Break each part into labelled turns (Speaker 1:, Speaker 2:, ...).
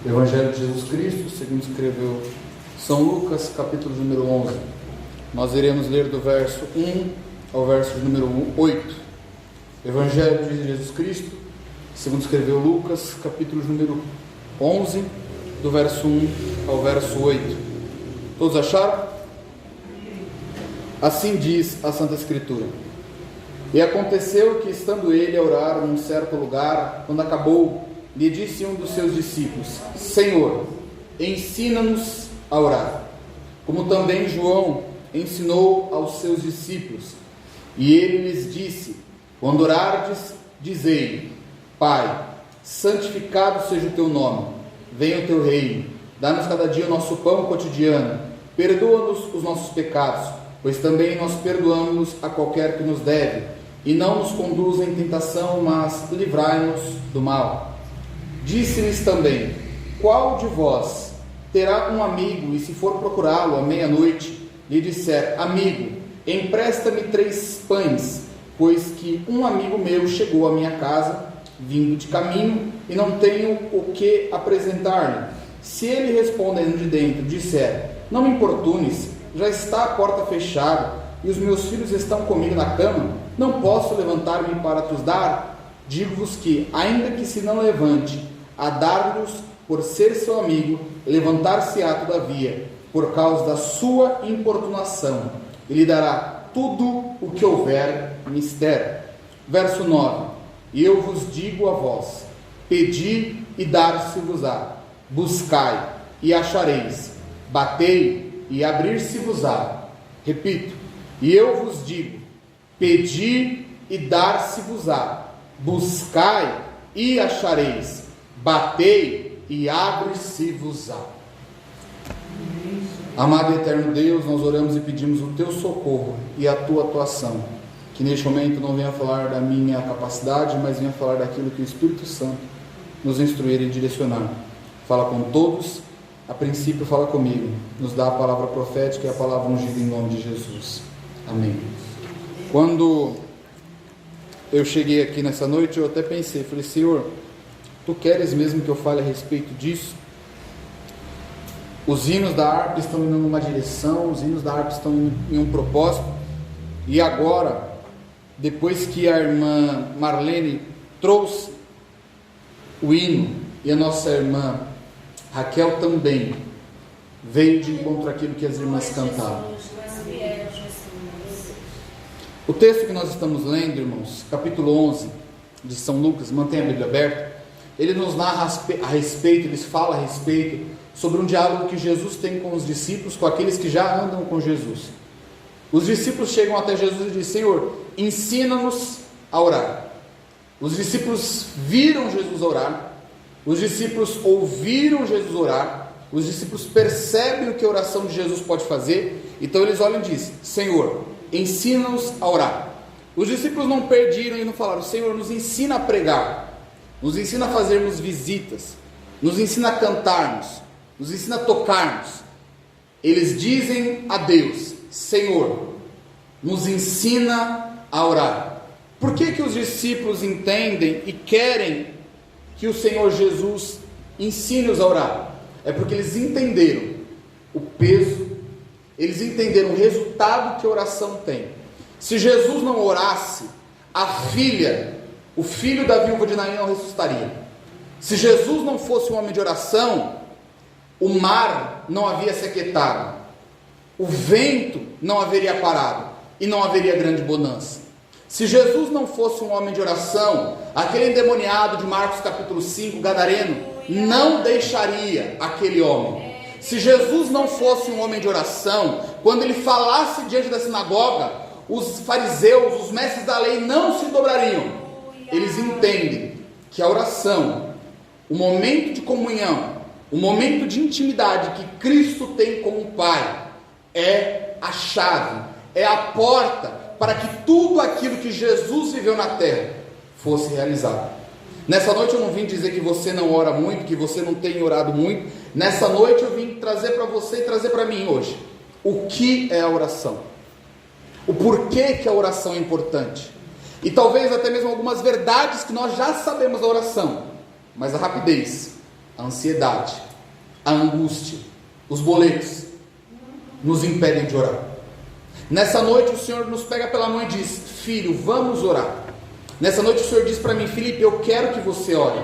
Speaker 1: Evangelho de Jesus Cristo, segundo escreveu São Lucas, capítulo número 11. Nós iremos ler do verso 1 ao verso número 8. Evangelho de Jesus Cristo, segundo escreveu Lucas, capítulo número 11, do verso 1 ao verso 8. Todos acharam? Assim diz a Santa Escritura. E aconteceu que, estando ele a orar num certo lugar, quando acabou, lhe disse um dos seus discípulos: Senhor, ensina-nos a orar, como também João ensinou aos seus discípulos. E ele lhes disse: quando orardes, dizei: Pai, santificado seja o teu nome, venha o teu reino, dá-nos cada dia o nosso pão cotidiano, perdoa-nos os nossos pecados, pois também nós perdoamos a qualquer que nos deve, e não nos conduza em tentação, mas livrai-nos do mal. Disse-lhes também: qual de vós terá um amigo, e se for procurá-lo à meia-noite, lhe disser: amigo, empresta-me 3 pães, pois que um amigo meu chegou à minha casa, vindo de caminho, e não tenho o que apresentar-lhe? Se ele, respondendo de dentro, disser: não me importunes, já está a porta fechada, e os meus filhos estão comigo na cama, não posso levantar-me para te dar? Digo-vos que, ainda que se não levante a dar-lhes, por ser seu amigo, levantar-se-á todavia, por causa da sua importunação, e lhe dará tudo o que houver mister. Verso 9: E eu vos digo a vós: pedi e dar-se-vos-á, buscai e achareis, batei e abrir-se-vos-á. Repito: e eu vos digo: pedi e dar-se-vos-á, buscai e achareis, batei e abre-se-vos-á. Amado e eterno Deus, nós oramos e pedimos o teu socorro e a tua atuação, que neste momento não venha falar da minha capacidade, mas venha falar daquilo que o Espírito Santo nos instruir e direcionar. Fala com todos, a princípio fala comigo, nos dá a palavra profética e a palavra ungida em nome de Jesus. Amém. Quando eu cheguei aqui nessa noite, eu até pensei, falei: Senhor, tu queres mesmo que eu fale a respeito disso? Os hinos da harpa estão indo numa direção, os hinos da harpa estão em um propósito, e agora, depois que a irmã Marlene trouxe o hino, e a nossa irmã Raquel também veio de encontro àquilo que as irmãs cantaram. O texto que nós estamos lendo, irmãos, capítulo 11 de São Lucas, mantenha a Bíblia aberta, ele nos narra a respeito, ele fala a respeito sobre um diálogo que Jesus tem com os discípulos, com aqueles que já andam com Jesus. Os discípulos chegam até Jesus e dizem: Senhor, ensina-nos a orar. Os discípulos viram Jesus orar, os discípulos ouviram Jesus orar, os discípulos percebem o que a oração de Jesus pode fazer, então eles olham e dizem: Senhor, ensina-nos a orar. Os discípulos não perdiram e não falaram: Senhor, nos ensina a pregar, nos ensina a fazermos visitas, nos ensina a cantarmos, nos ensina a tocarmos. Eles dizem a Deus: Senhor, nos ensina a orar. Por que que os discípulos entendem e querem que o Senhor Jesus ensine-os a orar? É porque eles entenderam o peso, eles entenderam o resultado que a oração tem. Se Jesus não orasse, o filho da viúva de Naim não ressuscitaria. Se Jesus não fosse um homem de oração, o mar não havia se aquietado, o vento não haveria parado, e não haveria grande bonança. Se Jesus não fosse um homem de oração, aquele endemoniado de Marcos capítulo 5, gadareno, não deixaria aquele homem. Se Jesus não fosse um homem de oração, quando ele falasse diante da sinagoga, os fariseus, os mestres da lei não se dobrariam. Eles entendem que a oração, o momento de comunhão, o momento de intimidade que Cristo tem com o Pai, é a chave, é a porta para que tudo aquilo que Jesus viveu na terra fosse realizado. Nessa noite eu não vim dizer que você não ora muito, que você não tem orado muito. Nessa noite eu vim trazer para você e trazer para mim hoje o que é a oração, o porquê que a oração é importante, e talvez até mesmo algumas verdades que nós já sabemos da oração, mas a rapidez a ansiedade, a angústia, os boletos nos impedem de orar. Nessa noite o Senhor nos pega pela mão e diz: filho, vamos orar. Nessa noite o Senhor diz para mim: Felipe, eu quero que você ore.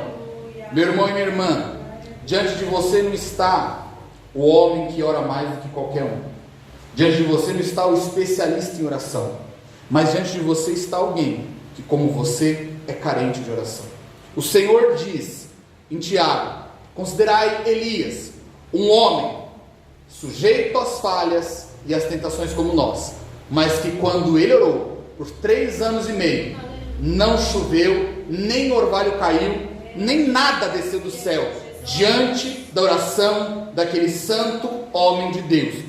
Speaker 1: Meu irmão e minha irmã, diante de você não está o homem que ora mais do que qualquer um. Diante de você não está o especialista em oração. Mas diante de você está alguém que, como você, é carente de oração. O Senhor diz em Tiago: considerai Elias, um homem sujeito às falhas e às tentações como nós, mas que quando ele orou por 3 anos e meio, não choveu, nem orvalho caiu, nem nada desceu do céu, diante da oração daquele santo homem de Deus.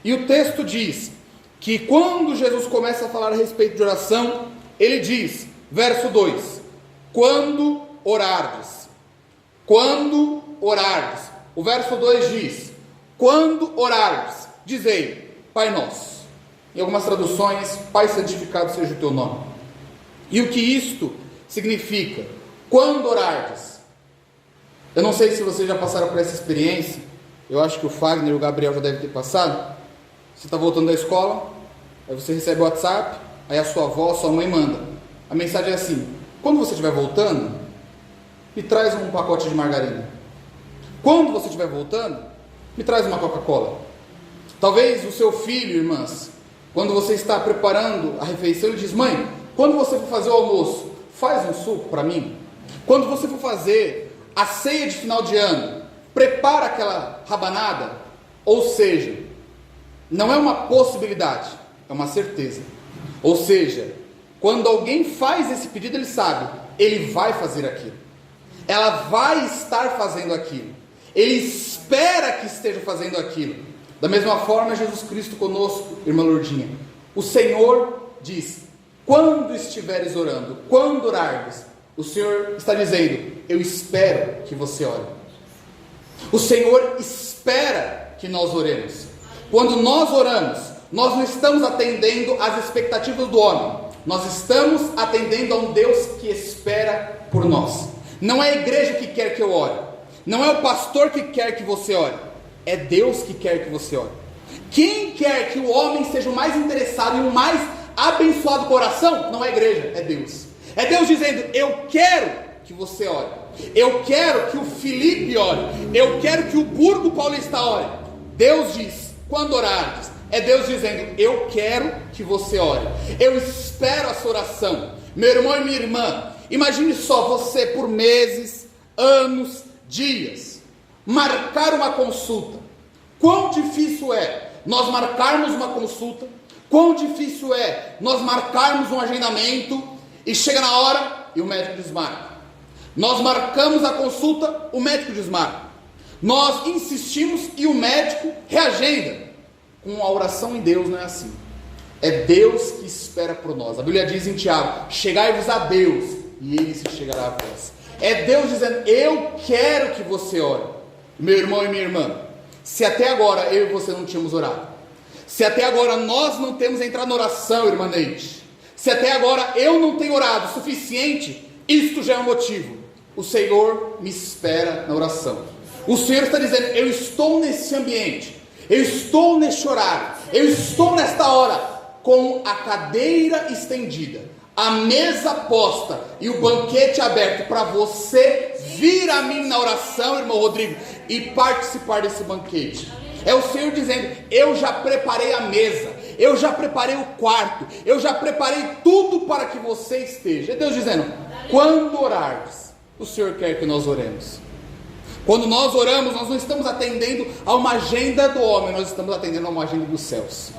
Speaker 1: E o texto diz que quando Jesus começa a falar a respeito de oração, ele diz, verso 2: quando orardes. Quando orardes. O verso 2 diz: quando orardes, dizei, Pai Nosso. Em algumas traduções, Pai santificado seja o teu nome. E o que isto significa? Quando orardes. Eu não sei se vocês já passaram por essa experiência. Eu acho que o Fagner e o Gabriel já devem ter passado. Você está voltando da escola, aí você recebe o WhatsApp, aí a sua avó, sua mãe manda. A mensagem é assim: quando você estiver voltando, me traz um pacote de margarina. Quando você estiver voltando, me traz uma Coca-Cola. Talvez o seu filho, irmãs, quando você está preparando a refeição, ele diz: mãe, quando você for fazer o almoço, faz um suco para mim. Quando você for fazer a ceia de final de ano, prepara aquela rabanada. Ou seja, não é uma possibilidade, é uma certeza. Ou seja, quando alguém faz esse pedido, ele sabe, ele vai fazer aquilo. Ela vai estar fazendo aquilo. Ele espera que esteja fazendo aquilo. Da mesma forma, Jesus Cristo conosco, irmã Lourdinha. O Senhor diz: quando estiveres orando, quando orardes, o Senhor está dizendo: eu espero que você ore. O Senhor espera que nós oremos. Quando nós oramos, nós não estamos atendendo às expectativas do homem. Nós estamos atendendo a um Deus que espera por nós. Não é a igreja que quer que eu ore. Não é o pastor que quer que você ore. É Deus que quer que você ore. Quem quer que o homem seja o mais interessado e o mais abençoado coração? Não é a igreja, é Deus. É Deus dizendo: eu quero que você ore. Eu quero que o Felipe ore. Eu quero que o Burgo Paulista ore. Deus diz: quando orardes. É Deus dizendo: eu quero que você ore. Eu espero a sua oração. Meu irmão e minha irmã, imagine só você por meses, anos, dias, marcar uma consulta. Quão difícil é nós marcarmos uma consulta. Quão difícil é nós marcarmos um agendamento e chega na hora e o médico desmarca. Nós marcamos a consulta, o médico desmarca. Nós insistimos e o médico reagenda. Com a oração em Deus não é assim. É Deus que espera por nós. A Bíblia diz em Tiago: chegai-vos a Deus e Ele se chegará a vós. É Deus dizendo: eu quero que você ore. Meu irmão e minha irmã, se até agora eu e você não tínhamos orado, se até agora nós não temos entrado na oração, irmã Neide, se até agora eu não tenho orado o suficiente, isto já é um motivo. O Senhor me espera na oração. O Senhor está dizendo: eu estou nesse ambiente, eu estou neste horário, eu estou nesta hora, com a cadeira estendida, a mesa posta e o banquete aberto para você vir a mim na oração, irmão Rodrigo, e participar desse banquete. É o Senhor dizendo: eu já preparei a mesa, eu já preparei o quarto, eu já preparei tudo para que você esteja. É Deus dizendo: quando orardes, o Senhor quer que nós oremos. Quando nós oramos, nós não estamos atendendo a uma agenda do homem, nós estamos atendendo a uma agenda dos céus.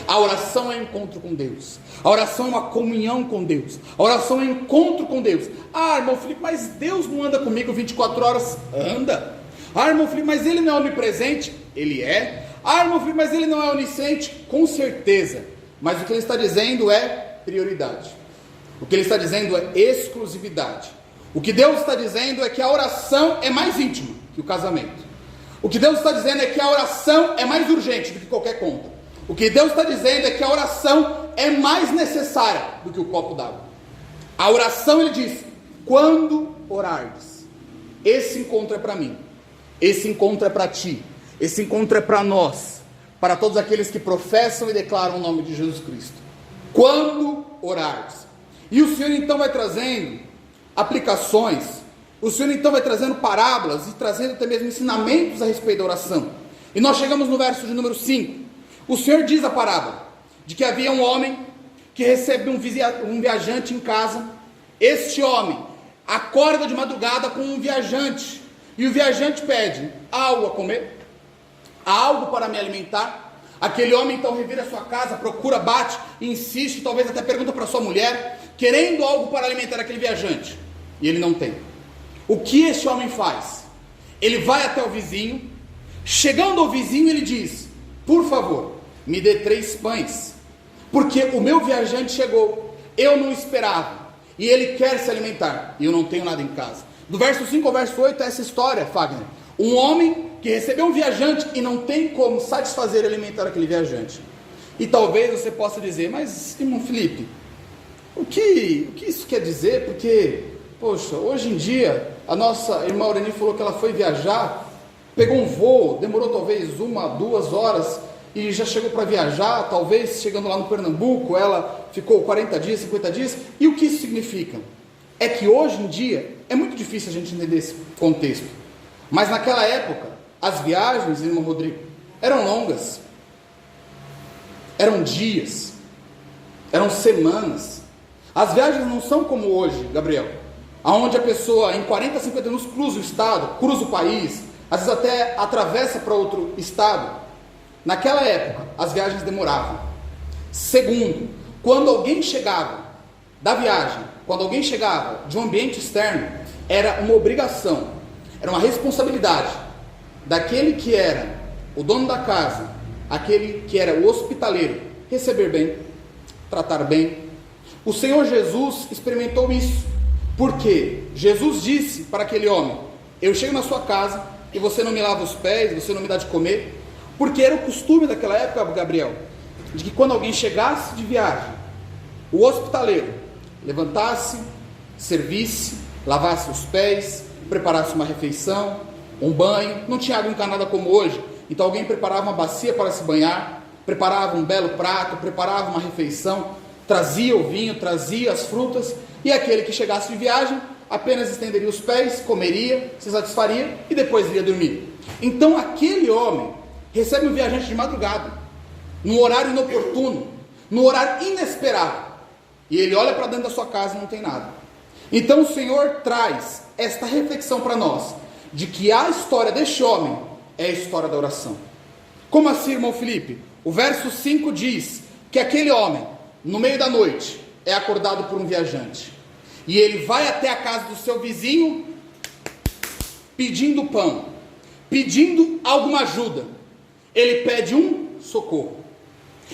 Speaker 1: A oração é encontro com Deus. A oração é uma comunhão com Deus. A oração é encontro com Deus. Ah, irmão Felipe, mas Deus não anda comigo 24 horas? Anda. Ah, irmão Felipe, mas Ele não é onipresente? Ele é. Ah, irmão Felipe, mas Ele não é onisciente? Com certeza. Mas o que Ele está dizendo é prioridade. O que Ele está dizendo é exclusividade. O que Deus está dizendo é que a oração é mais íntima que o casamento. O que Deus está dizendo é que a oração é mais urgente do que qualquer conta. O que Deus está dizendo é que a oração é mais necessária do que o copo d'água. A oração, Ele diz: quando orardes. Esse encontro é para mim. Esse encontro é para ti, esse encontro é para nós, para todos aqueles que professam e declaram o nome de Jesus Cristo. Quando orares. E o Senhor então vai trazendo aplicações, o Senhor então vai trazendo parábolas e trazendo até mesmo ensinamentos a respeito da oração. E nós chegamos no verso de número 5. O Senhor diz a parábola de que havia um homem que recebe um viajante em casa. Este homem acorda de madrugada com um viajante, e o viajante pede algo a comer, algo para me alimentar. Aquele homem então revira a sua casa, procura, bate, insiste, talvez até pergunta para sua mulher, querendo algo para alimentar aquele viajante, e ele não tem. O que este homem faz? Ele vai até o vizinho. Chegando ao vizinho, ele diz: por favor, me dê 3 pães, porque o meu viajante chegou, eu não esperava, e ele quer se alimentar, e eu não tenho nada em casa. Do verso 5 ao verso 8 é essa história, Fagner. Um homem que recebeu um viajante e não tem como satisfazer e alimentar aquele viajante. E talvez você possa dizer: mas, irmão Felipe, o que isso quer dizer? Porque, poxa, hoje em dia, a nossa irmã Aureni falou que ela foi viajar, pegou um voo, demorou talvez 1, 2 horas, e já chegou para viajar. Talvez chegando lá no Pernambuco, ela ficou 40 dias, 50 dias. E o que isso significa? É que hoje em dia, é muito difícil a gente entender esse contexto. Mas naquela época, as viagens, irmão Rodrigo, eram longas, eram dias, eram semanas. As viagens não são como hoje, Gabriel, aonde a pessoa em 40, 50 minutos cruza o estado, cruza o país, às vezes até atravessa para outro estado. Naquela época, as viagens demoravam. Segundo, quando alguém chegava da viagem, quando alguém chegava de um ambiente externo, era uma obrigação, era uma responsabilidade daquele que era o dono da casa, aquele que era o hospitaleiro, receber bem, tratar bem. O Senhor Jesus experimentou isso, porque Jesus disse para aquele homem: eu chego na sua casa e você não me lava os pés, você não me dá de comer. Porque era o costume daquela época, Gabriel, de que quando alguém chegasse de viagem, o hospitaleiro levantasse, servisse, lavasse os pés, preparasse uma refeição, um banho. Não tinha água encanada como hoje, então alguém preparava uma bacia para se banhar, preparava um belo prato, preparava uma refeição, trazia o vinho, trazia as frutas, e aquele que chegasse de viagem apenas estenderia os pés, comeria, se satisfaria e depois iria dormir. Então aquele homem recebe um viajante de madrugada, num horário inoportuno, num horário inesperado, e ele olha para dentro da sua casa e não tem nada. Então o Senhor traz esta reflexão para nós, de que a história deste homem é a história da oração. Como assim, irmão Felipe? O verso 5 diz que aquele homem, no meio da noite, é acordado por um viajante, e ele vai até a casa do seu vizinho, pedindo pão, pedindo alguma ajuda. Ele pede um socorro.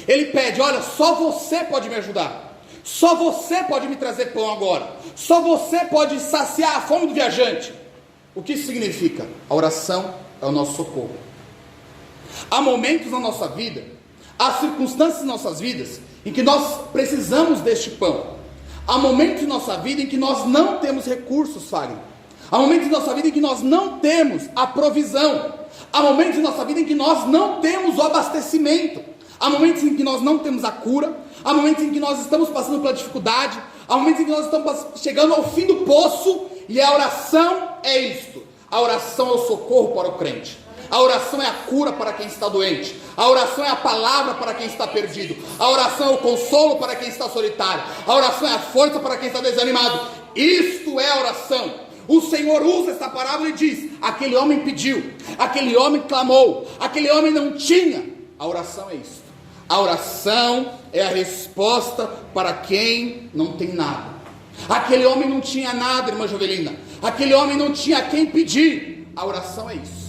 Speaker 1: Ele pede: olha, só você pode me ajudar, só você pode me trazer pão agora, só você pode saciar a fome do viajante. O que isso significa? A oração é o nosso socorro. Há momentos na nossa vida, há circunstâncias em nossas vidas em que nós precisamos deste pão. Há momentos em nossa vida em que nós não temos recursos, Fagner. Há momentos em nossa vida em que nós não temos a provisão. Há momentos em nossa vida em que nós não temos o abastecimento. Há momentos em que nós não temos a cura. Há momentos em que nós estamos passando pela dificuldade. Há momentos em que nós estamos chegando ao fim do poço. E a oração é isto. A oração é o socorro para o crente. A oração é a cura para quem está doente. A oração é a palavra para quem está perdido. A oração é o consolo para quem está solitário. A oração é a força para quem está desanimado. Isto é a oração. O Senhor usa essa parábola e diz: aquele homem pediu, aquele homem clamou, aquele homem não tinha. A oração é isso. A oração é a resposta para quem não tem nada. Aquele homem não tinha nada, irmã Jovelina. Aquele homem não tinha a quem pedir. A oração é isso.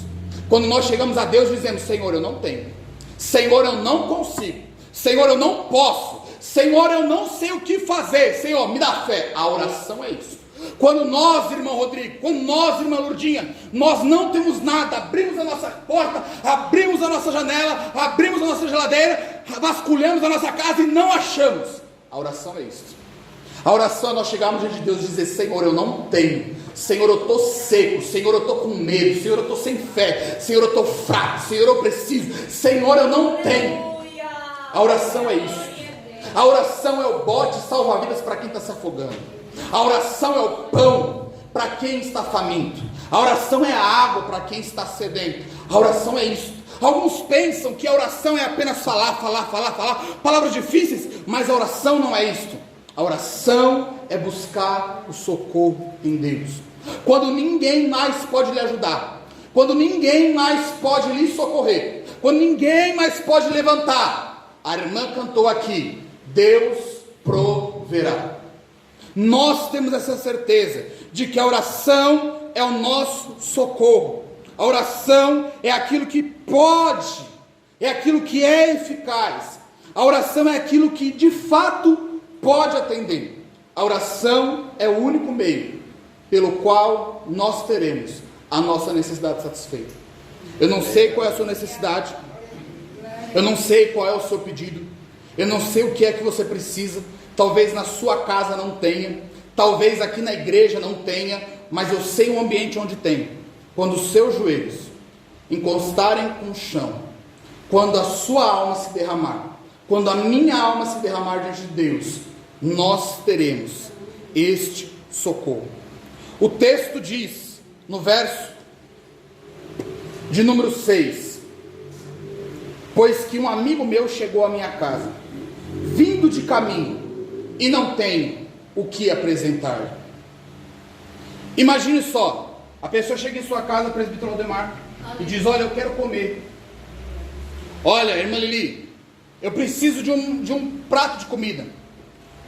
Speaker 1: Quando nós chegamos a Deus, dizemos: Senhor, eu não tenho. Senhor, eu não consigo. Senhor, eu não posso. Senhor, eu não sei o que fazer. Senhor, me dá fé. A oração é isso. Quando nós, irmão Rodrigo, quando nós, irmã Lourdinha, nós não temos nada, abrimos a nossa porta, abrimos a nossa janela, abrimos a nossa geladeira, vasculhamos a nossa casa e não achamos. A oração é isso. A oração é nós chegarmos diante de Deus e dizer: Senhor, eu não tenho, Senhor, eu estou seco, Senhor, eu estou com medo, Senhor, eu estou sem fé, Senhor, eu estou fraco, Senhor, eu preciso, Senhor, eu não tenho. A oração é isso. A oração é o bote salva-vidas para quem está se afogando. A oração é o pão para quem está faminto. A oração é a água para quem está sedento. A oração é isso. Alguns pensam que a oração é apenas falar, palavras difíceis, mas a oração não é isto. A oração é buscar o socorro em Deus. Quando ninguém mais pode lhe ajudar, quando ninguém mais pode lhe socorrer, quando ninguém mais pode levantar, a irmã cantou aqui, Deus proverá. Nós temos essa certeza de que a oração é o nosso socorro. A oração é aquilo que pode, é aquilo que é eficaz. A oração é aquilo que de fato pode atender. A oração é o único meio pelo qual nós teremos a nossa necessidade satisfeita. Eu não sei qual é a sua necessidade, eu não sei qual é o seu pedido, eu não sei o que é que você precisa. Talvez na sua casa não tenha, talvez aqui na igreja não tenha, mas eu sei um ambiente onde tem. Quando os seus joelhos encostarem com o chão, quando a sua alma se derramar, quando a minha alma se derramar diante de Deus, nós teremos este socorro. O texto diz, no verso de número 6, pois que um amigo meu chegou à minha casa, vindo de caminho, e não tenho o que apresentar. Imagine só, a pessoa chega em sua casa, presbítero Aldemar, e diz, olha, eu quero comer. Olha, irmã Lili, eu preciso de um prato de comida.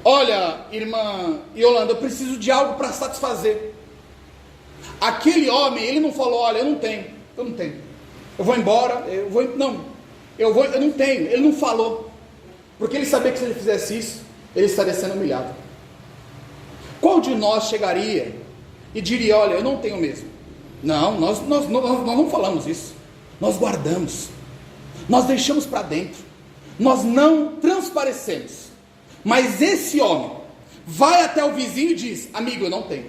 Speaker 1: Olha, irmã Yolanda, eu preciso de algo para satisfazer. Aquele homem, ele não falou, olha, eu não tenho, eu vou embora, eu não tenho, ele não falou, porque ele sabia que se ele fizesse isso, ele estaria sendo humilhado. Qual de nós chegaria e diria, olha, eu não tenho mesmo? Não, nós não falamos isso, nós guardamos, nós deixamos para dentro, nós não transparecemos. Mas esse homem vai até o vizinho e diz, amigo, eu não tenho.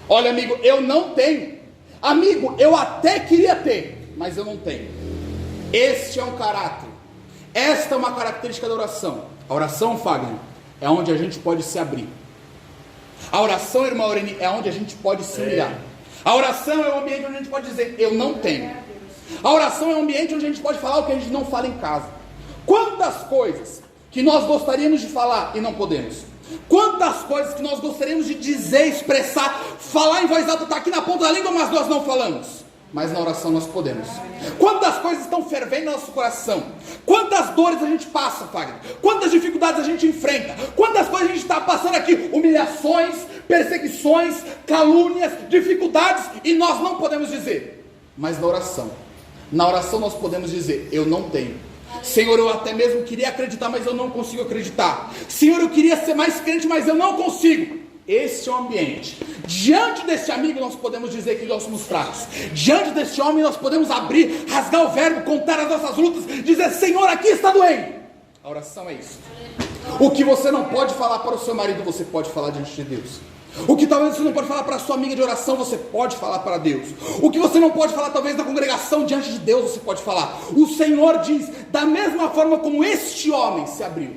Speaker 1: Olha, amigo, eu não tenho. Amigo, eu até queria ter, mas eu não tenho. Este é um caráter, esta é uma característica da oração. A oração, Fagner, é onde a gente pode se abrir. A oração, irmã Aureni, é onde a gente pode se humilhar. A oração é o ambiente onde a gente pode dizer, eu não tenho. A oração é um ambiente onde a gente pode falar o que a gente não fala em casa. Quantas coisas que nós gostaríamos de falar e não podemos. Quantas coisas que nós gostaríamos de dizer, expressar, falar em voz alta, está aqui na ponta da língua, mas nós não falamos. Mas na oração nós podemos. Quantas coisas estão fervendo no nosso coração, quantas dores a gente passa, Fagner, quantas dificuldades a gente enfrenta, quantas coisas a gente está passando aqui, humilhações, perseguições, calúnias, dificuldades, e nós não podemos dizer. Mas na oração nós podemos dizer, eu não tenho. Senhor, eu até mesmo queria acreditar, mas eu não consigo acreditar. Senhor, eu queria ser mais crente, mas eu não consigo. Esse é o ambiente. Diante desse amigo nós podemos dizer que nós somos fracos. Diante desse homem nós podemos abrir, rasgar o verbo, contar as nossas lutas, dizer, Senhor, aqui está doendo. A oração é isso. O que você não pode falar para o seu marido, você pode falar diante de Deus. O que talvez você não pode falar para a sua amiga de oração, você pode falar para Deus. O que você não pode falar talvez na congregação, diante de Deus você pode falar. O Senhor diz, da mesma forma como este homem se abriu,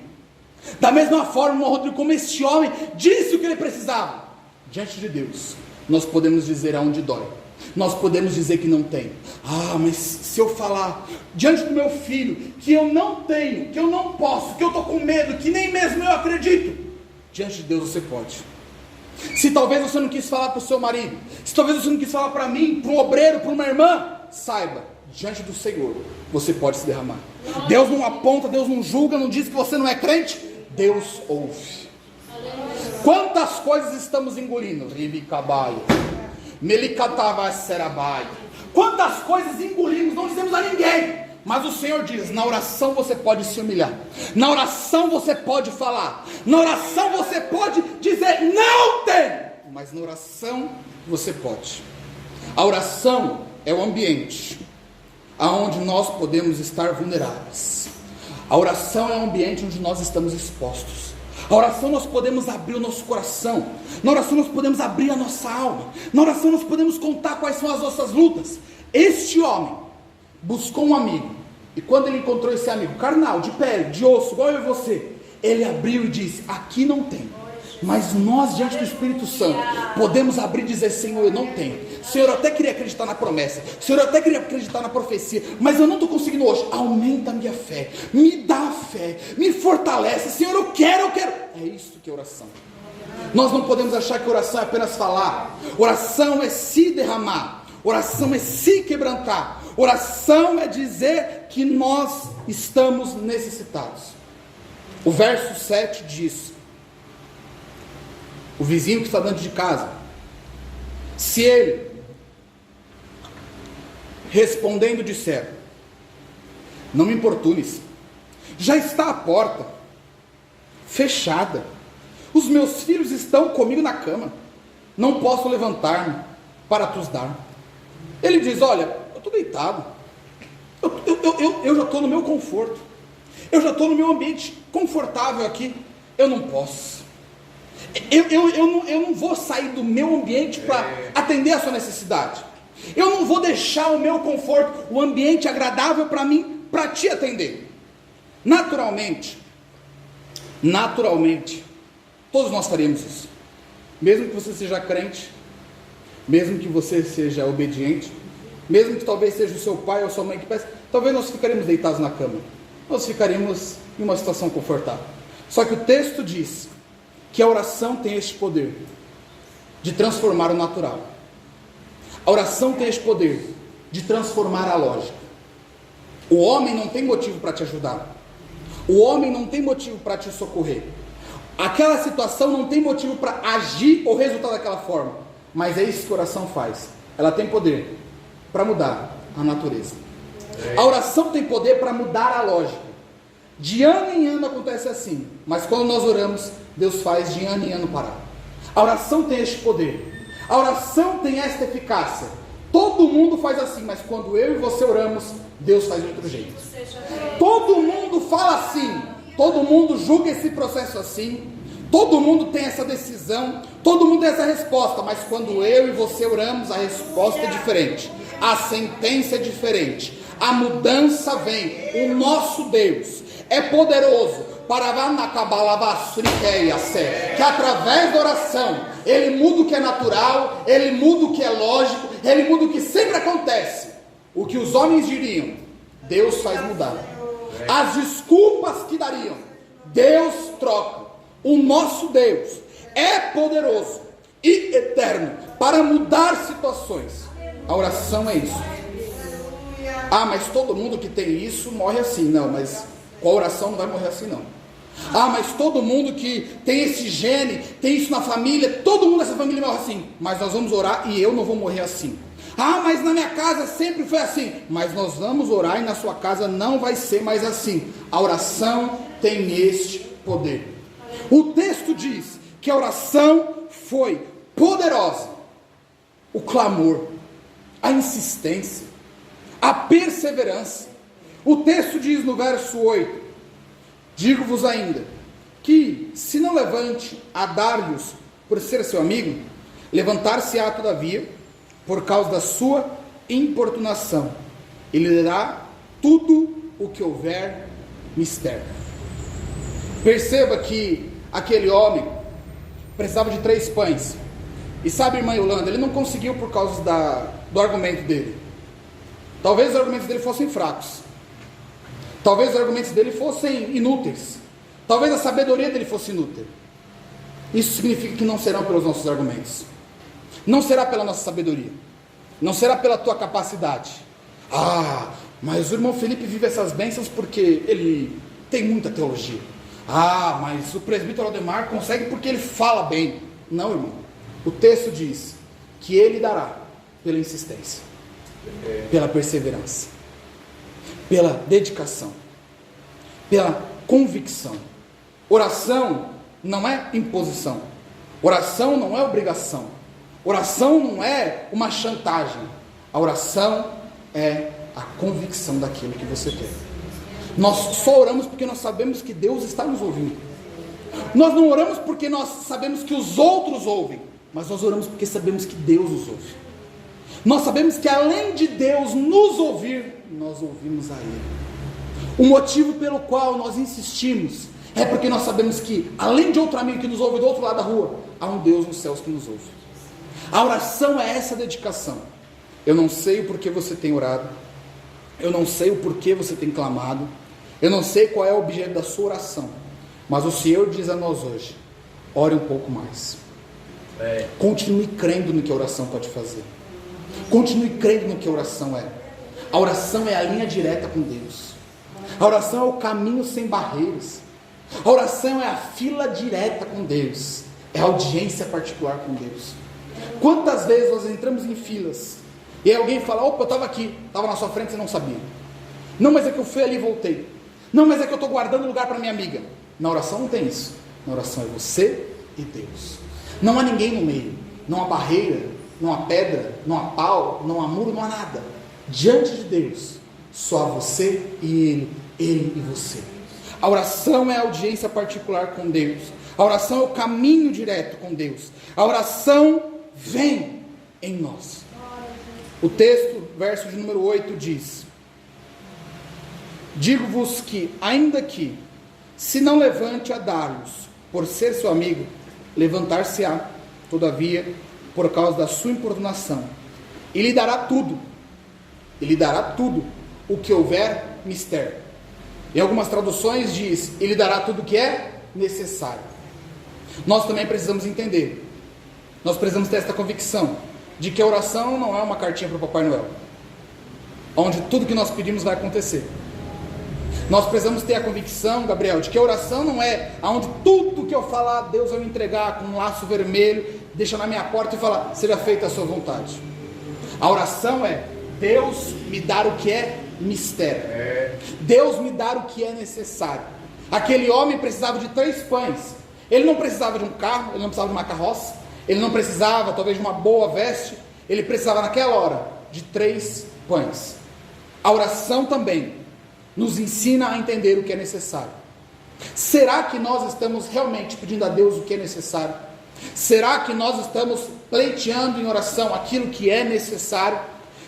Speaker 1: da mesma forma, Rodrigo, como este homem disse o que ele precisava, diante de Deus nós podemos dizer aonde dói. Nós podemos dizer que não tem. Mas se eu falar diante do meu filho que eu não tenho, que eu não posso, que eu estou com medo, que nem mesmo eu acredito, diante de Deus você pode. Se talvez você não quis falar para o seu marido, se talvez você não quis falar para mim, para um obreiro, para uma irmã, saiba, diante do Senhor você pode se derramar. Deus não aponta, Deus não julga, não diz que você não é crente. Deus ouve. Quantas coisas estamos engolindo? Quantas coisas engolimos, não dizemos a ninguém. Mas o Senhor diz, na oração você pode se humilhar, na oração você pode falar, na oração você pode dizer, não tem, mas na oração você pode. A oração é o ambiente aonde nós podemos estar vulneráveis. A oração é um ambiente onde nós estamos expostos. A oração nós podemos abrir o nosso coração. Na oração nós podemos abrir a nossa alma. Na oração nós podemos contar quais são as nossas lutas. Este homem buscou um amigo. E quando ele encontrou esse amigo, carnal, de pele, de osso, igual eu e você, ele abriu e disse: aqui não tem. Mas nós, diante do Espírito Santo, podemos abrir e dizer: Senhor, eu não tenho. Senhor, eu até queria acreditar na promessa. Senhor, eu até queria acreditar na profecia. Mas eu não estou conseguindo hoje. Aumenta a minha fé. Me dá fé. Me fortalece. Senhor, eu quero. É isso que é oração. Nós não podemos achar que oração é apenas falar. Oração é se derramar. Oração é se quebrantar. Oração é dizer que nós estamos necessitados. O verso 7 diz: o vizinho que está dentro de casa, se ele respondendo disser: não me importunes, já está a porta fechada, os meus filhos estão comigo na cama, não posso levantar-me para te dar. Ele diz: olha, eu estou deitado, eu já estou no meu conforto, eu já estou no meu ambiente confortável aqui, eu não posso. Eu não vou sair do meu ambiente para atender a sua necessidade. Eu não vou deixar o meu conforto, o ambiente agradável para mim, para te atender. Naturalmente, todos nós faríamos isso. Mesmo que você seja crente, mesmo que você seja obediente, mesmo que talvez seja o seu pai ou sua mãe que peça, talvez nós ficaríamos deitados na cama. Nós ficaríamos em uma situação confortável. Só que o texto diz que a oração tem este poder de transformar o natural. A oração tem este poder de transformar a lógica. O homem não tem motivo para te ajudar. O homem não tem motivo para te socorrer. Aquela situação não tem motivo para agir ou resultar daquela forma. Mas é isso que a oração faz. Ela tem poder para mudar a natureza. A oração tem poder para mudar a lógica. De ano em ano acontece assim, mas quando nós oramos, Deus faz de ano em ano parar. A oração tem este poder, a oração tem esta eficácia. Todo mundo faz assim, mas quando eu e você oramos, Deus faz de outro jeito. Todo mundo fala assim, todo mundo julga esse processo assim, todo mundo tem essa decisão, todo mundo tem essa resposta, mas quando eu e você oramos, a resposta é diferente, a sentença é diferente, a mudança vem. O nosso Deus é poderoso para que através da oração Ele muda o que é natural, Ele muda o que é lógico, Ele muda o que sempre acontece. O que os homens diriam, Deus faz mudar. As desculpas que dariam, Deus troca. O nosso Deus é poderoso e eterno para mudar situações. A oração é isso. Ah, mas todo mundo que tem isso morre assim. Não, mas com a oração não vai morrer assim não. Ah, mas todo mundo que tem esse gene, tem isso na família, todo mundo dessa família morre assim. Mas nós vamos orar e eu não vou morrer assim. Ah, mas na minha casa sempre foi assim. Mas nós vamos orar e na sua casa não vai ser mais assim. A oração tem este poder. O texto diz que a oração foi poderosa. O clamor, a insistência, a perseverança. O texto diz no verso 8: digo-vos ainda, que se não levante a dar-lhes por ser seu amigo, levantar-se-á todavia, por causa da sua importunação, e lhe dará tudo o que houver mister. Perceba que aquele homem precisava de 3 pães, e sabe, irmã Yolanda, ele não conseguiu por causa do argumento dele. Talvez os argumentos dele fossem fracos, talvez os argumentos dele fossem inúteis, talvez a sabedoria dele fosse inútil. Isso significa que não serão pelos nossos argumentos, não será pela nossa sabedoria, não será pela tua capacidade. Ah, mas o irmão Felipe vive essas bênçãos porque ele tem muita teologia. Ah, mas o presbítero Aldemar consegue porque ele fala bem. Não, irmão, o texto diz que ele dará pela insistência, pela perseverança, pela dedicação, pela convicção. Oração não é imposição, oração não é obrigação, oração não é uma chantagem. A oração é a convicção daquilo que você quer. Nós só oramos porque nós sabemos que Deus está nos ouvindo. Nós não oramos porque nós sabemos que os outros ouvem, mas nós oramos porque sabemos que Deus os ouve. Nós sabemos que além de Deus nos ouvir, nós ouvimos a Ele. O motivo pelo qual nós insistimos é porque nós sabemos que, além de outro amigo que nos ouve do outro lado da rua, há um Deus nos céus que nos ouve. A oração é essa dedicação. Eu não sei o porquê você tem orado, eu não sei o porquê você tem clamado, eu não sei qual é o objeto da sua oração, mas o Senhor diz a nós hoje: ore um pouco mais. Continue crendo no que a oração pode fazer. Continue crendo no que a oração é. A oração é a linha direta com Deus. A oração é o caminho sem barreiras. A oração é a fila direta com Deus. É a audiência particular com Deus. Quantas vezes nós entramos em filas e aí alguém fala: opa, eu estava aqui, estava na sua frente e você não sabia. Não, mas é que eu fui ali e voltei. Não, mas é que eu estou guardando lugar para minha amiga. Na oração não tem isso. Na oração é você e Deus. Não há ninguém no meio. Não há barreira, não há pedra, não há pau, não há muro, não há nada. Diante de Deus, só há você e Ele e você. A oração é a audiência particular com Deus. A oração é o caminho direto com Deus. A oração vem em nós. O texto, verso de número 8 diz: digo-vos que, ainda que se não levante a dar-vos, por ser seu amigo, levantar-se-á, todavia, por causa da sua importunação, e lhe dará tudo, o que houver mister. Em algumas traduções diz: e lhe dará tudo o que é necessário. Nós também precisamos entender, nós precisamos ter esta convicção, de que a oração não é uma cartinha para o Papai Noel, onde tudo que nós pedimos vai acontecer. Nós precisamos ter a convicção, Gabriel, de que a oração não é onde tudo que eu falar, Deus vai me entregar com um laço vermelho, deixa na minha porta e fala: seja feita a sua vontade. A oração é: Deus me dar o que é mistério. Deus me dar o que é necessário. Aquele homem precisava de 3 pães. Ele não precisava de um carro, ele não precisava de uma carroça, ele não precisava talvez de uma boa veste, ele precisava naquela hora de 3 pães. A oração também nos ensina a entender o que é necessário. Será que nós estamos realmente pedindo a Deus o que é necessário? Será que nós estamos pleiteando em oração aquilo que é necessário?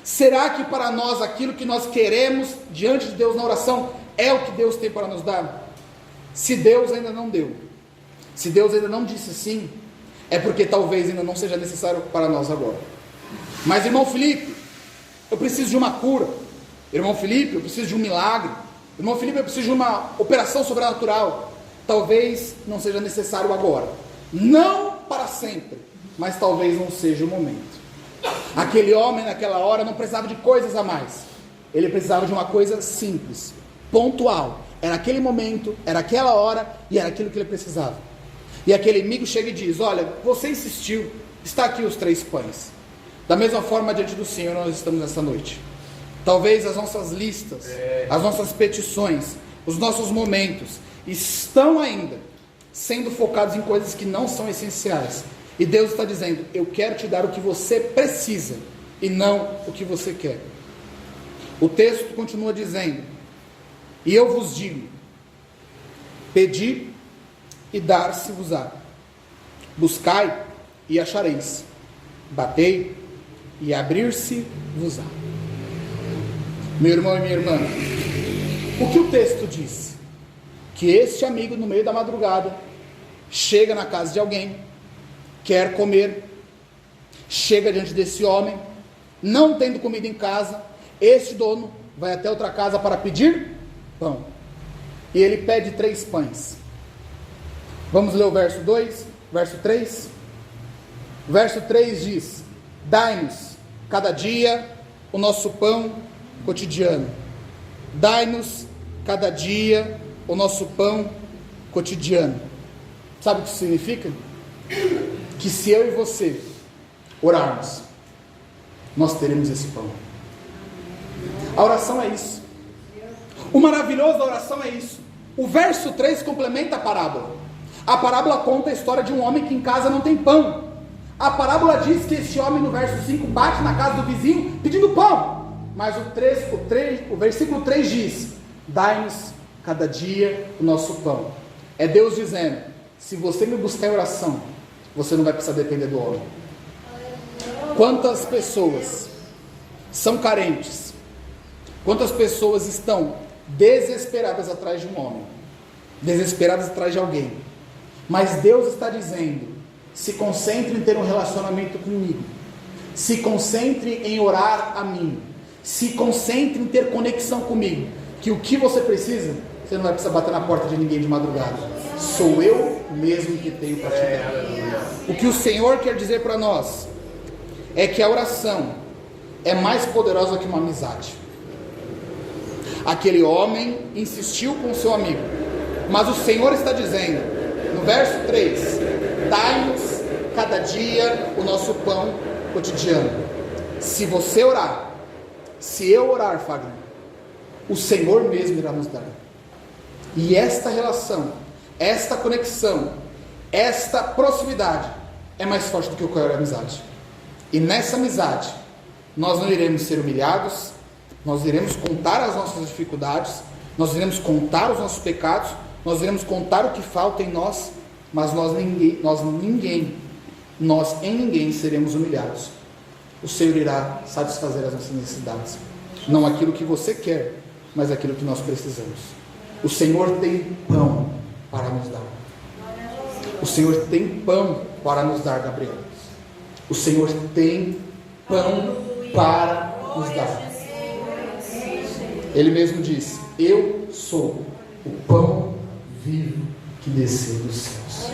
Speaker 1: Será que para nós aquilo que nós queremos diante de Deus na oração é o que Deus tem para nos dar? Se Deus ainda não deu, se Deus ainda não disse sim, é porque talvez ainda não seja necessário para nós agora. Mas irmão Felipe, eu preciso de uma cura. Irmão Felipe, eu preciso de um milagre. Irmão Felipe, eu preciso de uma operação sobrenatural. Talvez não seja necessário agora, não para sempre, mas talvez não seja o momento. Aquele homem naquela hora não precisava de coisas a mais, ele precisava de uma coisa simples, pontual. Era aquele momento, era aquela hora e era aquilo que ele precisava. E aquele amigo chega e diz: olha, você insistiu, está aqui os 3 pães. Da mesma forma, diante do Senhor nós estamos nessa noite. Talvez as nossas listas, as nossas petições, os nossos momentos estão ainda sendo focados em coisas que não são essenciais. E Deus está dizendo: eu quero te dar o que você precisa e não o que você quer. O texto continua dizendo: e eu vos digo, pedi e dar-se-vos-á, buscai e achareis, batei e abrir-se-vos-á. Meu irmão e minha irmã, o que o texto diz? Que este amigo, no meio da madrugada, chega na casa de alguém, quer comer, chega diante desse homem, não tendo comida em casa, este dono vai até outra casa para pedir pão, e ele pede 3 pães. Vamos ler o verso 2, verso 3. Verso 3 diz: dai-nos cada dia o nosso pão cotidiano. Dai-nos cada dia o nosso pão cotidiano. Sabe o que isso significa? Que se eu e você orarmos, nós teremos esse pão. A oração é isso. O maravilhoso da oração é isso. O verso 3 complementa a parábola. A parábola conta a história de um homem que em casa não tem pão. A parábola diz que esse homem, no verso 5, bate na casa do vizinho pedindo pão. Mas o versículo 3 diz: dai-nos cada dia o nosso pão. É Deus dizendo: se você me buscar em oração, você não vai precisar depender do homem. Quantas pessoas são carentes? Quantas pessoas estão desesperadas atrás de um homem? Desesperadas atrás de alguém? Mas Deus está dizendo: se concentre em ter um relacionamento comigo. Se concentre em orar a mim. Se concentre em ter conexão comigo. Que o que você precisa, você não vai precisar bater na porta de ninguém de madrugada. Sou eu mesmo que tenho para te dar. O que o Senhor quer dizer para nós é que a oração é mais poderosa que uma amizade. Aquele homem insistiu com o seu amigo, mas o Senhor está dizendo, no verso 3, dai-nos cada dia o nosso pão cotidiano. Se você orar, se eu orar, Fagner, o Senhor mesmo irá nos dar. E esta relação, esta conexão, esta proximidade é mais forte do que qualquer amizade. E nessa amizade, nós não iremos ser humilhados, nós iremos contar as nossas dificuldades, nós iremos contar os nossos pecados, nós iremos contar o que falta em nós, mas nós em ninguém seremos humilhados. O Senhor irá satisfazer as nossas necessidades. Não aquilo que você quer, mas aquilo que nós precisamos. O Senhor tem pão para nos dar. O Senhor tem pão para nos dar, Gabriel. O Senhor tem pão para nos dar. Ele mesmo disse: eu sou o pão vivo que desceu dos céus.